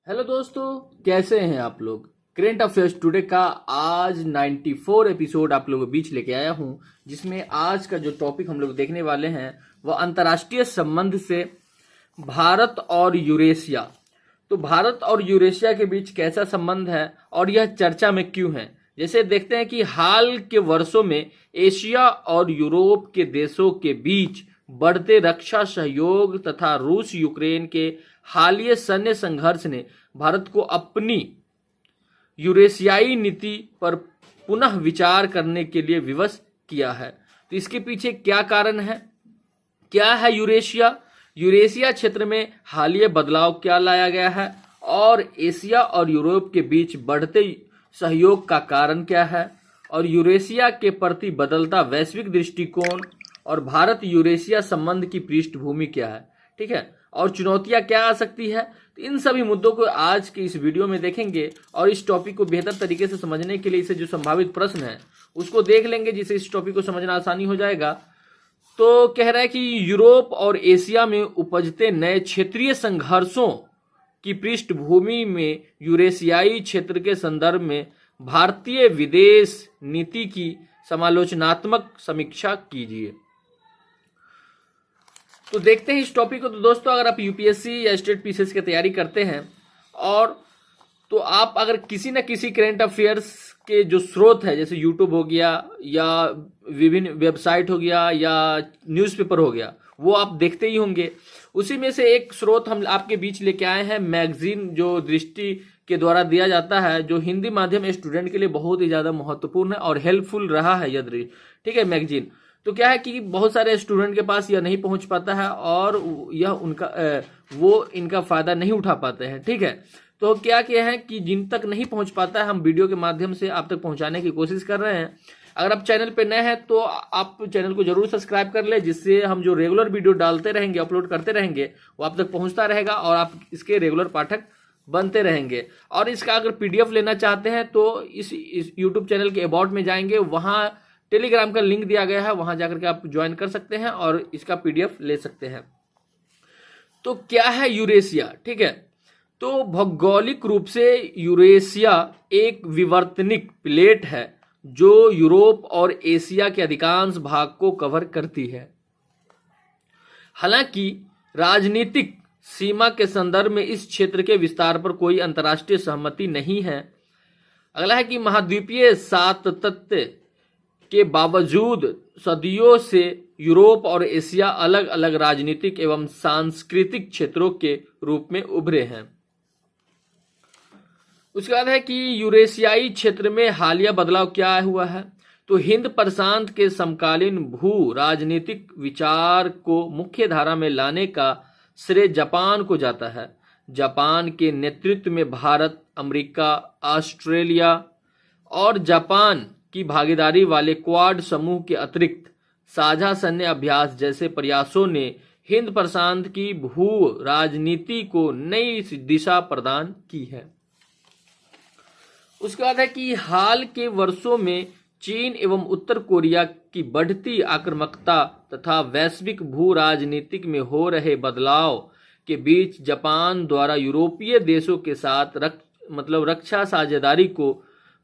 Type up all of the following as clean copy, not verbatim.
Hello दोस्तों, कैसे हैं आप लोग। करेंट अफेयर्स टुडे का आज 94 एपिसोड आप लोगों के बीच लेके आया हूं, जिसमें आज का जो टॉपिक हम लोग देखने वाले हैं वह अंतर्राष्ट्रीय संबंध से भारत और यूरेशिया। तो भारत और यूरेशिया के बीच कैसा संबंध है और यह चर्चा में क्यों है। जैसे देखते हैं कि हाल के वर्षों में एशिया और यूरोप के देशों के बीच बढ़ते रक्षा सहयोग तथा रूस यूक्रेन के हालिया सैन्य संघर्ष ने भारत को अपनी यूरेशियाई नीति पर पुनः विचार करने के लिए विवश किया है। तो इसके पीछे क्या कारण है, क्या है यूरेशिया, यूरेशिया क्षेत्र में हालिया बदलाव क्या लाया गया है और एशिया और यूरोप के बीच बढ़ते सहयोग का कारण क्या है और यूरेशिया के प्रति बदलता वैश्विक दृष्टिकोण और भारत यूरेशिया संबंध की पृष्ठभूमि क्या है, ठीक है, और चुनौतियां क्या आ सकती है। तो इन सभी मुद्दों को आज के इस वीडियो में देखेंगे और इस टॉपिक को बेहतर तरीके से समझने के लिए इसे जो संभावित प्रश्न है उसको देख लेंगे, जिससे इस टॉपिक को समझना आसानी हो जाएगा। तो कह रहा है कि यूरोप और एशिया में उपजते नए क्षेत्रीय संघर्षों की पृष्ठभूमि में यूरेशियाई क्षेत्र के संदर्भ में भारतीय विदेश नीति की समालोचनात्मक समीक्षा कीजिए। तो देखते हैं इस टॉपिक को। तो दोस्तों, अगर आप यूपीएससी या स्टेट पीसीएस की तैयारी करते हैं और तो आप अगर किसी न किसी करेंट अफेयर्स के जो स्रोत है, जैसे यूट्यूब हो गया या विभिन्न वेबसाइट हो गया या न्यूज़पेपर हो गया, वो आप देखते ही होंगे। उसी में से एक स्रोत हम आपके बीच लेके आए हैं, मैगजीन जो दृष्टि के द्वारा दिया जाता है, जो हिंदी माध्यम स्टूडेंट के लिए बहुत ही ज़्यादा महत्वपूर्ण है और हेल्पफुल रहा है यह दृष्टि, ठीक है, मैगजीन। तो क्या है कि बहुत सारे स्टूडेंट के पास यह नहीं पहुंच पाता है और यह उनका वो इनका फायदा नहीं उठा पाते हैं, ठीक है। तो क्या किया है कि जिन तक नहीं पहुंच पाता है हम वीडियो के माध्यम से आप तक पहुंचाने की कोशिश कर रहे हैं। अगर आप चैनल पे नए हैं तो आप चैनल को जरूर सब्सक्राइब कर ले, जिससे हम जो रेगुलर वीडियो डालते रहेंगे, अपलोड करते रहेंगे, वो आप तक पहुंचता रहेगा और आप इसके रेगुलर पाठक बनते रहेंगे। और इसका अगर पीडीएफ लेना चाहते हैं तो इस यूट्यूब चैनल के अबाउट में जाएंगे, वहां टेलीग्राम का लिंक दिया गया है, वहां जाकर के आप ज्वाइन कर सकते हैं और इसका पीडीएफ ले सकते हैं। तो क्या है यूरेशिया, ठीक है। तो भौगोलिक रूप से यूरेशिया एक विवर्तनिक प्लेट है जो यूरोप और एशिया के अधिकांश भाग को कवर करती है। हालांकि राजनीतिक सीमा के संदर्भ में इस क्षेत्र के विस्तार पर कोई अंतर्राष्ट्रीय सहमति नहीं है। अगला है कि महाद्वीपीय सातत्य के बावजूद सदियों से यूरोप और एशिया अलग अलग राजनीतिक एवं सांस्कृतिक क्षेत्रों के रूप में उभरे हैं। उसके बाद है कि यूरेशियाई क्षेत्र में हालिया बदलाव क्या हुआ है। तो हिंद प्रशांत के समकालीन भू राजनीतिक विचार को मुख्य धारा में लाने का श्रेय जापान को जाता है। जापान के नेतृत्व में भारत, अमेरिका, ऑस्ट्रेलिया और जापान की भागीदारी वाले क्वाड समूह के अतिरिक्त साझा सैन्य अभ्यास जैसे प्रयासों ने हिंद प्रशांत की भू राजनीति को नई दिशा प्रदान की है। उसके बाद है कि हाल के वर्षों में चीन एवं उत्तर कोरिया की बढ़ती आक्रामकता तथा वैश्विक भू राजनीतिक में हो रहे बदलाव के बीच जापान द्वारा यूरोपीय देशों के साथ रक्षा साझेदारी को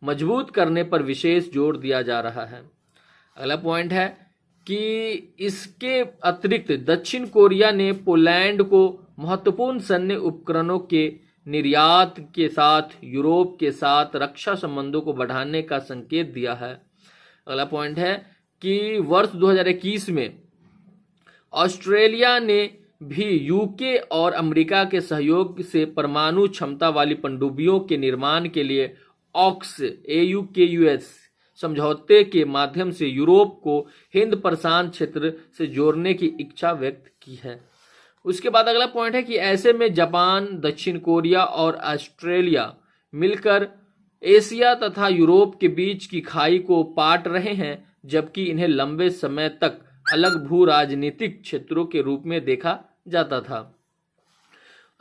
मजबूत करने पर विशेष जोर दिया जा रहा है। अगला पॉइंट है कि इसके अतिरिक्त दक्षिण कोरिया ने पोलैंड को महत्वपूर्ण सैन्य उपकरणों के निर्यात के साथ यूरोप के साथ रक्षा संबंधों को बढ़ाने का संकेत दिया है। अगला पॉइंट है कि वर्ष 2021 में ऑस्ट्रेलिया ने भी यूके और अमेरिका के सहयोग से परमाणु क्षमता वाली पनडुब्बियों के निर्माण के लिए ऑक्स AUKUS समझौते के माध्यम से यूरोप को हिंद प्रशांत क्षेत्र से जोड़ने की इच्छा व्यक्त की है। उसके बाद अगला पॉइंट है कि ऐसे में जापान, दक्षिण कोरिया और ऑस्ट्रेलिया मिलकर एशिया तथा यूरोप के बीच की खाई को पाट रहे हैं, जबकि इन्हें लंबे समय तक अलग भू राजनीतिक क्षेत्रों के रूप में देखा जाता था।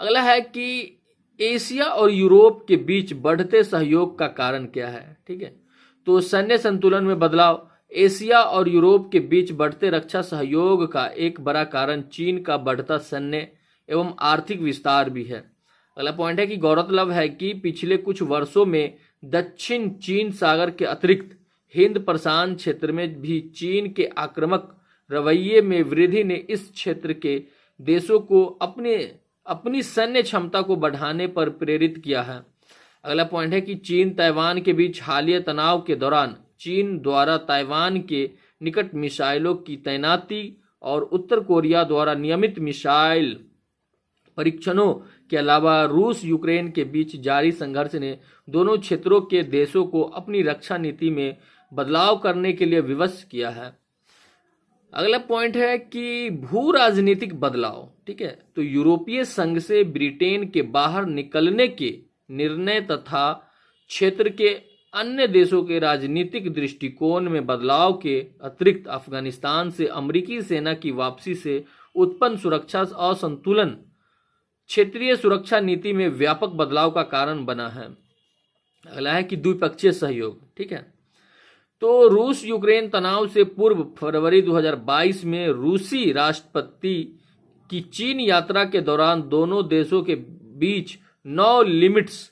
अगला है कि एशिया और यूरोप के बीच बढ़ते सहयोग का कारण क्या है, ठीक है। तो सैन्य संतुलन में बदलाव। एशिया और यूरोप के बीच बढ़ते रक्षा सहयोग का एक बड़ा कारण चीन का बढ़ता सैन्य एवं आर्थिक विस्तार भी है। अगला पॉइंट है कि गौरतलब है कि पिछले कुछ वर्षों में दक्षिण चीन सागर के अतिरिक्त हिंद प्रशांत क्षेत्र में भी चीन के आक्रामक रवैये में वृद्धि ने इस क्षेत्र के देशों को अपनी सैन्य क्षमता को बढ़ाने पर प्रेरित किया है। अगला पॉइंट है कि चीन ताइवान के बीच हालिया तनाव के दौरान चीन द्वारा ताइवान के निकट मिसाइलों की तैनाती और उत्तर कोरिया द्वारा नियमित मिसाइल परीक्षणों के अलावा रूस यूक्रेन के बीच जारी संघर्ष ने दोनों क्षेत्रों के देशों को अपनी रक्षा नीति में बदलाव करने के लिए विवश किया है। अगला पॉइंट है कि भू राजनीतिक बदलाव। ठीक है, तो यूरोपीय संघ से ब्रिटेन के बाहर निकलने के निर्णय तथा क्षेत्र के अन्य देशों के राजनीतिक दृष्टिकोण में बदलाव के अतिरिक्त अफगानिस्तान से अमेरिकी सेना की वापसी से उत्पन्न सुरक्षा असंतुलन क्षेत्रीय सुरक्षा नीति में व्यापक बदलाव का कारण बना है। अगला है कि द्विपक्षीय सहयोग। ठीक है, तो रूस यूक्रेन तनाव से पूर्व फरवरी 2022 में रूसी राष्ट्रपति की चीन यात्रा के दौरान दोनों देशों के बीच नो लिमिट्स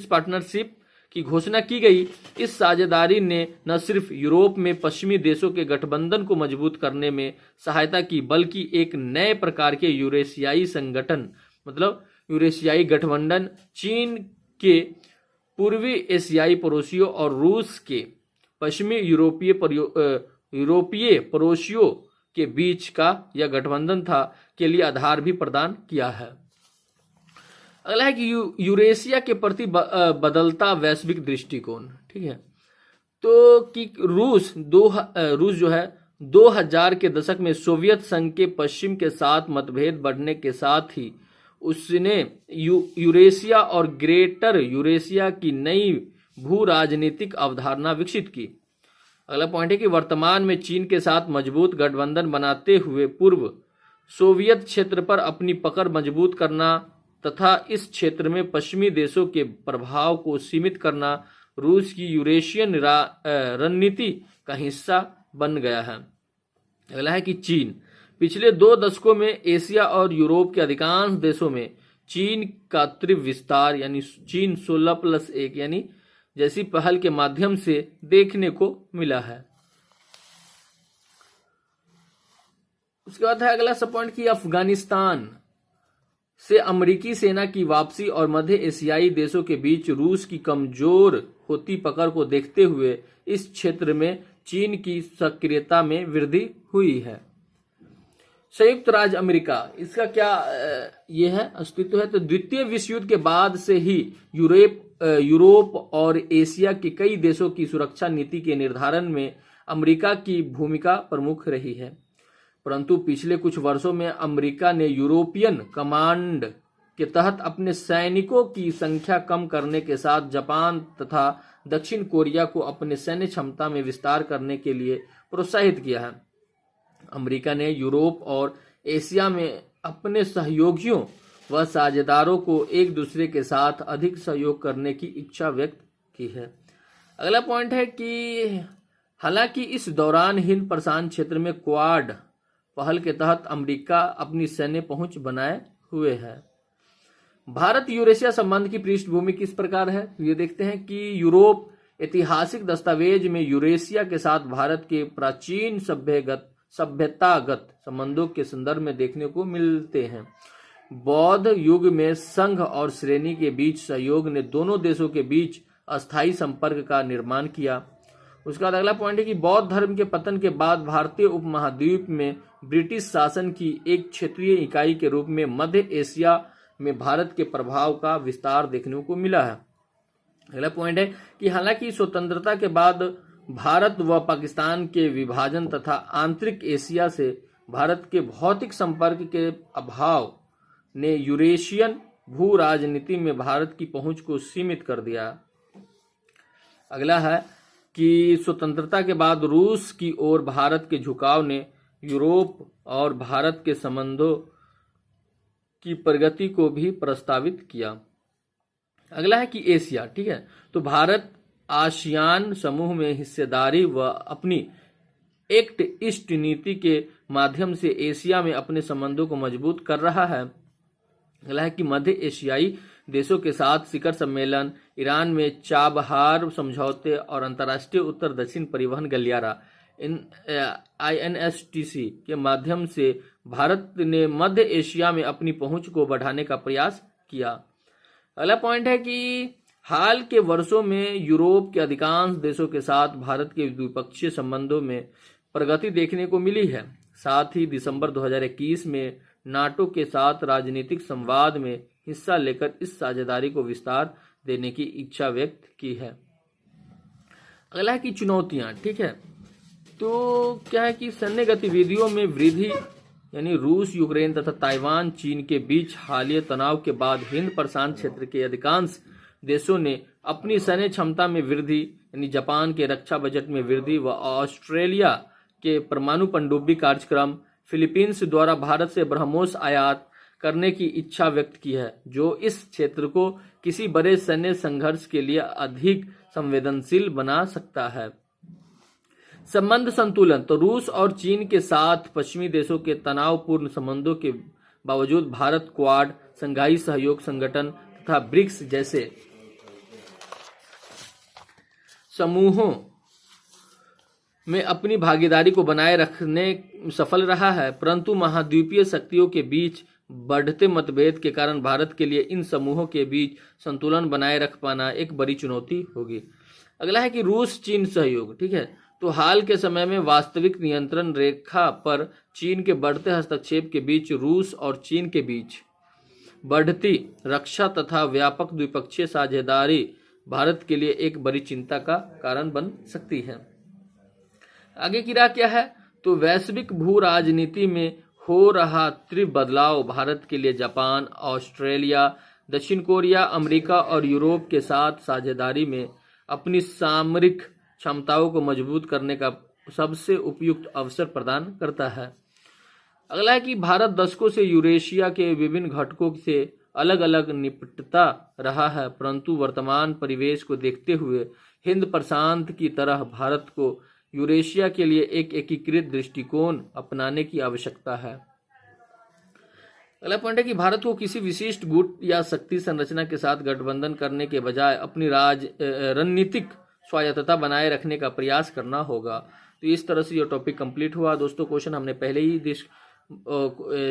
पार्टनरशिप की घोषणा की गई। इस साझेदारी ने न सिर्फ यूरोप में पश्चिमी देशों के गठबंधन को मजबूत करने में सहायता की, बल्कि एक नए प्रकार के यूरेशियाई संगठन मतलब यूरेशियाई गठबंधन चीन के पूर्वी एशियाई पड़ोसियों और रूस के पश्चिमी यूरोपीय पड़ोसियों के बीच का यह गठबंधन था के लिए आधार भी प्रदान किया है। अगला है कि यूरेशिया के प्रति बदलता वैश्विक दृष्टिकोण। ठीक है, तो कि रूस जो है 2000 के दशक में सोवियत संघ के पश्चिम के साथ मतभेद बढ़ने के साथ ही उसने यूरेशिया और ग्रेटर यूरेशिया की नई भू राजनीतिक अवधारणा विकसित की। अगला पॉइंट है कि वर्तमान में चीन के साथ मजबूत गठबंधन बनाते हुए पूर्व सोवियत क्षेत्र पर अपनी पकड़ मजबूत करना तथा इस क्षेत्र में पश्चिमी देशों के प्रभाव को सीमित करना रूस की यूरेशियन रणनीति का हिस्सा बन गया है। अगला है कि चीन पिछले 2 दशकों में एशिया और यूरोप के अधिकांश देशों में चीन का तीव्र विस्तार यानी चीन 16+1 यानी जैसी पहल के माध्यम से देखने को मिला है। उसके बाद है अगला सब पॉइंट कि अफगानिस्तान से अमेरिकी सेना की वापसी और मध्य एशियाई देशों के बीच रूस की कमजोर होती पकड़ को देखते हुए इस क्षेत्र में चीन की सक्रियता में वृद्धि हुई है। संयुक्त राज्य अमेरिका इसका क्या ये है अस्तित्व है, तो द्वितीय विश्व युद्ध के बाद से ही यूरोप और एशिया के कई देशों की सुरक्षा नीति के निर्धारण में अमेरिका की भूमिका प्रमुख रही है। परंतु पिछले कुछ वर्षों में अमेरिका ने यूरोपियन कमांड के तहत अपने सैनिकों की संख्या कम करने के साथ जापान तथा दक्षिण कोरिया को अपने सैन्य क्षमता में विस्तार करने के लिए प्रोत्साहित किया है। अमेरिका ने यूरोप और एशिया में अपने सहयोगियों व साझेदारों को एक दूसरे के साथ अधिक सहयोग करने की इच्छा व्यक्त की है। अगला पॉइंट है कि हालांकि इस दौरान हिंद प्रशांत क्षेत्र में क्वाड पहल के तहत अमेरिका अपनी सैन्य पहुंच बनाए हुए है। भारत यूरेशिया संबंध की पृष्ठभूमि किस प्रकार है, तो ये देखते हैं कि यूरोप ऐतिहासिक दस्तावेज में यूरेशिया के साथ भारत के प्राचीन सभ्यतागत संबंधों के संदर्भ में देखने को मिलते हैं। बौद्ध युग में संघ और श्रेणी के बीच सहयोग ने दोनों देशों के बीच अस्थायी संपर्क का निर्माण किया। उसका बाद अगला पॉइंट है कि बौद्ध धर्म के पतन के बाद भारतीय उपमहाद्वीप में ब्रिटिश शासन की एक क्षेत्रीय इकाई के रूप में मध्य एशिया में भारत के प्रभाव का विस्तार देखने को मिला है। अगला पॉइंट है कि हालांकि स्वतंत्रता के बाद भारत व पाकिस्तान के विभाजन तथा आंतरिक एशिया से भारत के भौतिक संपर्क के अभाव ने यूरेशियन भू राजनीति में भारत की पहुंच को सीमित कर दिया। अगला है कि स्वतंत्रता के बाद रूस की ओर भारत के झुकाव ने यूरोप और भारत के संबंधों की प्रगति को भी प्रस्तावित किया। अगला है कि एशिया। ठीक है, तो भारत आसियान समूह में हिस्सेदारी व अपनी एक्ट ईस्ट नीति के माध्यम से एशिया में अपने संबंधों को मजबूत कर रहा है। अगला है कि मध्य एशियाई देशों के साथ शिखर सम्मेलन, ईरान में चाबहार समझौते और अंतर्राष्ट्रीय उत्तर दक्षिण परिवहन गलियारा इन INSTC के माध्यम से भारत ने मध्य एशिया में अपनी पहुंच को बढ़ाने का प्रयास किया। अगला पॉइंट है कि हाल के वर्षों में यूरोप के अधिकांश देशों के साथ भारत के द्विपक्षीय संबंधों में प्रगति देखने को मिली है। साथ ही दिसंबर 2021 में नाटो के साथ राजनीतिक संवाद में हिस्सा लेकर इस साझेदारी को विस्तार देने की इच्छा व्यक्त की है। अगला है कि चुनौतियां, ठीक है। तो क्या है कि सैन्य गतिविधियों में वृद्धि, यानी रूस, यूक्रेन तथा ताइवान, चीन के बीच हालिया तनाव के बाद हिंद प्रशांत क्षेत्र के अधिकांश देशों ने अपनी सैन्य क्षमता में वृद्धि, यानी जापान के रक्षा बजट में वृद्धि व ऑस्ट्रेलिया के परमाणु पनडुब्बी कार्यक्रम, फिलीपींस द्वारा भारत से ब्रह्मोस आयात करने की इच्छा व्यक्त की है, जो इस क्षेत्र को किसी बड़े सैन्य संघर्ष के लिए अधिक संवेदनशील बना सकता है। संबंध संतुलन, तो रूस और चीन के साथ पश्चिमी देशों के तनावपूर्ण संबंधों के बावजूद भारत क्वाड, संघाई सहयोग संगठन तथा ब्रिक्स जैसे समूहों में अपनी भागीदारी को बनाए रखने सफल रहा है, परंतु महाद्वीपीय शक्तियों के बीच बढ़ते मतभेद के कारण भारत के लिए इन समूहों के बीच संतुलन बनाए रख पाना एक बड़ी चुनौती होगी। अगला है कि रूस चीन सहयोग, ठीक है। तो हाल के समय में वास्तविक नियंत्रण रेखा पर चीन के बढ़ते हस्तक्षेप के बीच रूस और चीन के बीच बढ़ती रक्षा तथा व्यापक द्विपक्षीय साझेदारी भारत के लिए एक बड़ी चिंता का कारण बन सकती है। आगे की राह क्या है? तो वैश्विक भू राजनीति में हो रहा तीव्र बदलाव भारत के लिए जापान, ऑस्ट्रेलिया, दक्षिण कोरिया, अमेरिका और यूरोप के साथ साझेदारी में अपनी सामरिक क्षमताओं को मजबूत करने का सबसे उपयुक्त अवसर प्रदान करता है। अगला है कि भारत दशकों से यूरेशिया के विभिन्न घटकों से अलग अलग निपटता रहा है, परंतु वर्तमान परिवेश को देखते हुए हिंद प्रशांत की तरह भारत को यूरेशिया के लिए एक एकीकृत दृष्टिकोण अपनाने की आवश्यकता है। अगला पॉइंट है कि भारत को किसी विशिष्ट गुट या शक्ति संरचना के साथ गठबंधन करने के बजाय अपनी रणनीतिक स्वायत्तता बनाए रखने का प्रयास करना होगा। तो इस तरह से ये टॉपिक कंप्लीट हुआ। दोस्तों, क्वेश्चन हमने पहले ही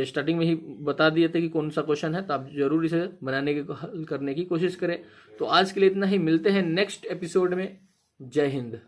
स्टार्टिंग में ही बता दिए थे कि कौन सा क्वेश्चन है, तो आप जरूर इसे बनाने की हल करने की कोशिश करें। तो आज के लिए इतना ही, मिलते हैं नेक्स्ट एपिसोड में। जय हिंद।